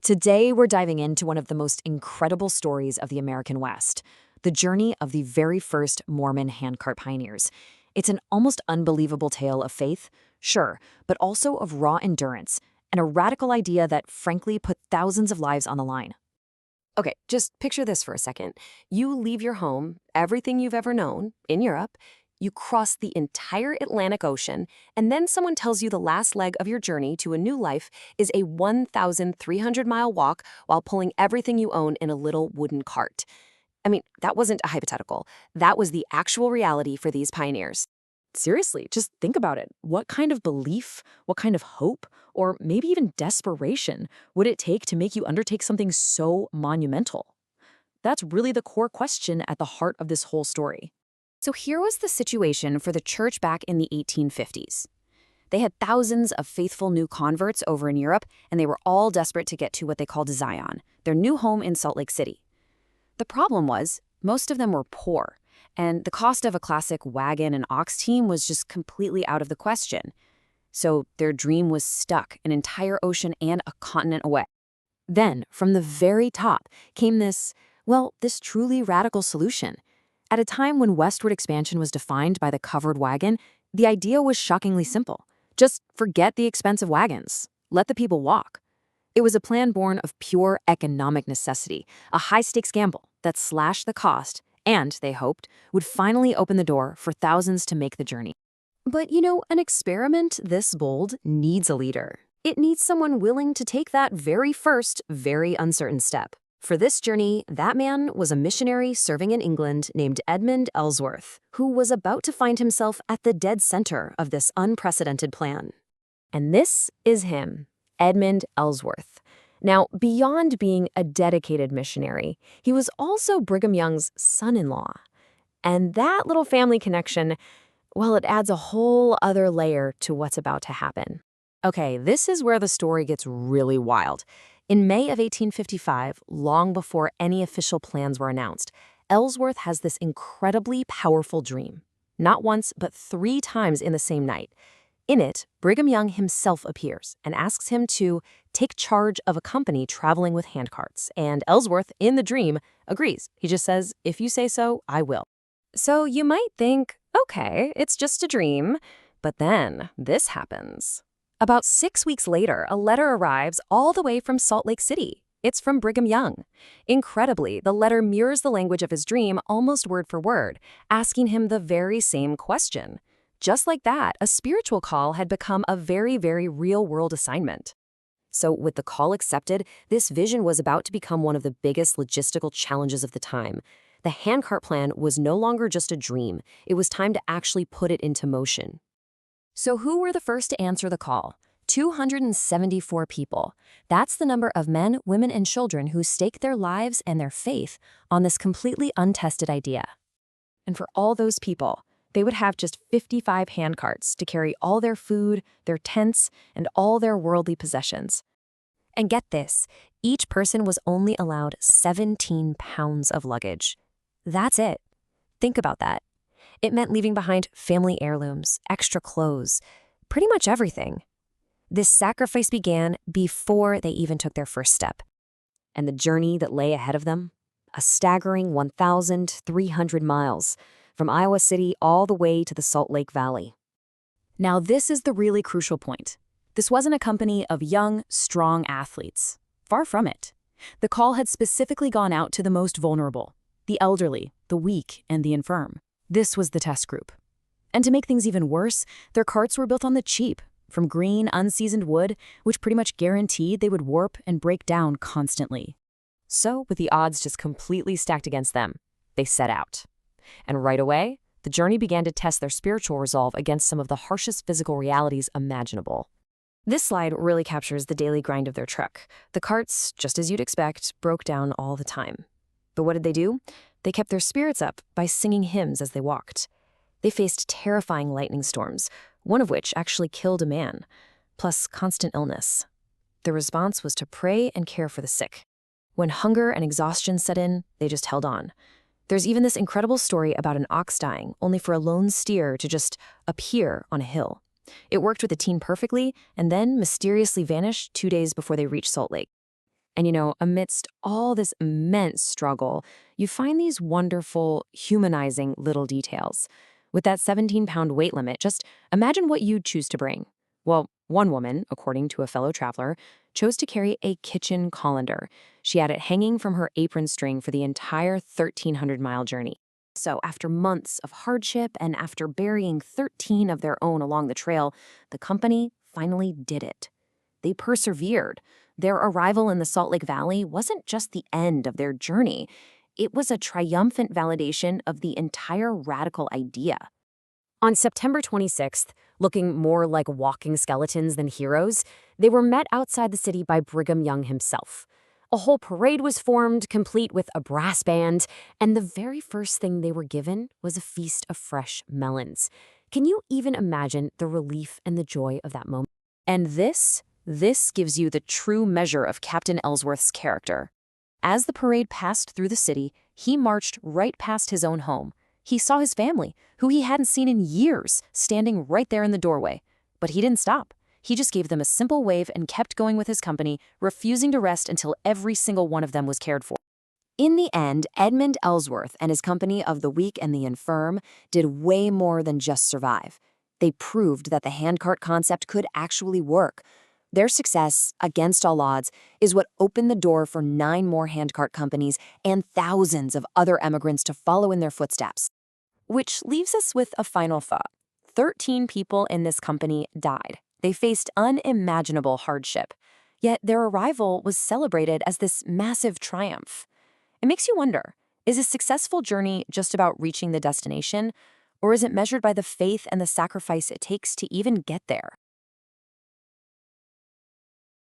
Today, we're diving into one of the most incredible stories of the American West, the journey of the very first Mormon handcart pioneers. It's an almost unbelievable tale of faith, sure, but also of raw endurance and a radical idea that, frankly, put thousands of lives on the line. Okay, just picture this for a second. You leave your home, everything you've ever known, in Europe. You cross the entire Atlantic Ocean, and then someone tells you the last leg of your journey to a new life is a 1,300-mile walk while pulling everything you own in a little wooden cart. I mean, that wasn't a hypothetical. That was the actual reality for these pioneers. Seriously, just think about it. What kind of belief, what kind of hope, or maybe even desperation would it take to make you undertake something so monumental? That's really the core question at the heart of this whole story. So here was the situation for the church back in the 1850s. They had thousands of faithful new converts over in Europe, and they were all desperate to get to what they called Zion, their new home in Salt Lake City. The problem was, most of them were poor, and the cost of a classic wagon and ox team was just completely out of the question. So their dream was stuck an entire ocean and a continent away. Then, from the very top, came this truly radical solution. At a time when westward expansion was defined by the covered wagon, the idea was shockingly simple. Just forget the expensive wagons. Let the people walk. It was a plan born of pure economic necessity, a high-stakes gamble that slashed the cost and, they hoped, would finally open the door for thousands to make the journey. But, an experiment this bold needs a leader. It needs someone willing to take that very first, very uncertain step. For this journey, that man was a missionary serving in England named Edmund Ellsworth, who was about to find himself at the dead center of this unprecedented plan. And this is him, Edmund Ellsworth. Now, beyond being a dedicated missionary, he was also Brigham Young's son-in-law. And that little family connection, well, it adds a whole other layer to what's about to happen. Okay, this is where the story gets really wild. In May of 1855, long before any official plans were announced, Ellsworth has this incredibly powerful dream. Not once, but 3 times in the same night. In it, Brigham Young himself appears and asks him to take charge of a company traveling with handcarts, and Ellsworth, in the dream, agrees. He just says, "If you say so, I will." So you might think, okay, it's just a dream, but then this happens. About 6 weeks later, a letter arrives all the way from Salt Lake City. It's from Brigham Young. Incredibly, the letter mirrors the language of his dream almost word for word, asking him the very same question. Just like that, a spiritual call had become a very, very real-world assignment. So with the call accepted, this vision was about to become one of the biggest logistical challenges of the time. The handcart plan was no longer just a dream. It was time to actually put it into motion. So who were the first to answer the call? 274 people. That's the number of men, women, and children who staked their lives and their faith on this completely untested idea. And for all those people, they would have just 55 handcarts to carry all their food, their tents, and all their worldly possessions. And get this, each person was only allowed 17 pounds of luggage. That's it. Think about that. It meant leaving behind family heirlooms, extra clothes, pretty much everything. This sacrifice began before they even took their first step. And the journey that lay ahead of them? A staggering 1,300 miles, from Iowa City all the way to the Salt Lake Valley. Now, this is the really crucial point. This wasn't a company of young, strong athletes. Far from it. The call had specifically gone out to the most vulnerable, the elderly, the weak, and the infirm. This was the test group. And to make things even worse, their carts were built on the cheap, from green, unseasoned wood, which pretty much guaranteed they would warp and break down constantly. So, with the odds just completely stacked against them, they set out. And right away, the journey began to test their spiritual resolve against some of the harshest physical realities imaginable. This slide really captures the daily grind of their truck. The carts, just as you'd expect, broke down all the time. But what did they do? They kept their spirits up by singing hymns as they walked. They faced terrifying lightning storms, one of which actually killed a man, plus constant illness. Their response was to pray and care for the sick. When hunger and exhaustion set in, they just held on. There's even this incredible story about an ox dying, only for a lone steer to just appear on a hill. It worked with the team perfectly, and then mysteriously vanished 2 days before they reached Salt Lake. And amidst all this immense struggle, you find these wonderful, humanizing little details. With that 17-pound weight limit, just imagine what you'd choose to bring. Well, one woman, according to a fellow traveler, chose to carry a kitchen colander. She had it hanging from her apron string for the entire 1,300-mile journey. So, after months of hardship and after burying 13 of their own along the trail, the company finally did it. They persevered. Their arrival in the Salt Lake Valley wasn't just the end of their journey. It was a triumphant validation of the entire radical idea. On September 26th, looking more like walking skeletons than heroes, they were met outside the city by Brigham Young himself. A whole parade was formed, complete with a brass band, and the very first thing they were given was a feast of fresh melons. Can you even imagine the relief and the joy of that moment? And this gives you the true measure of Captain Ellsworth's character. As the parade passed through the city, he marched right past his own home. He saw his family, who he hadn't seen in years, standing right there in the doorway. But he didn't stop. He just gave them a simple wave and kept going with his company, refusing to rest until every single one of them was cared for. In the end, Edmund Ellsworth and his company of the weak and the infirm did way more than just survive. They proved that the handcart concept could actually work. Their success, against all odds, is what opened the door for 9 more handcart companies and thousands of other emigrants to follow in their footsteps. Which leaves us with a final thought. 13 people in this company died. They faced unimaginable hardship, yet their arrival was celebrated as this massive triumph. It makes you wonder, is a successful journey just about reaching the destination, or is it measured by the faith and the sacrifice it takes to even get there?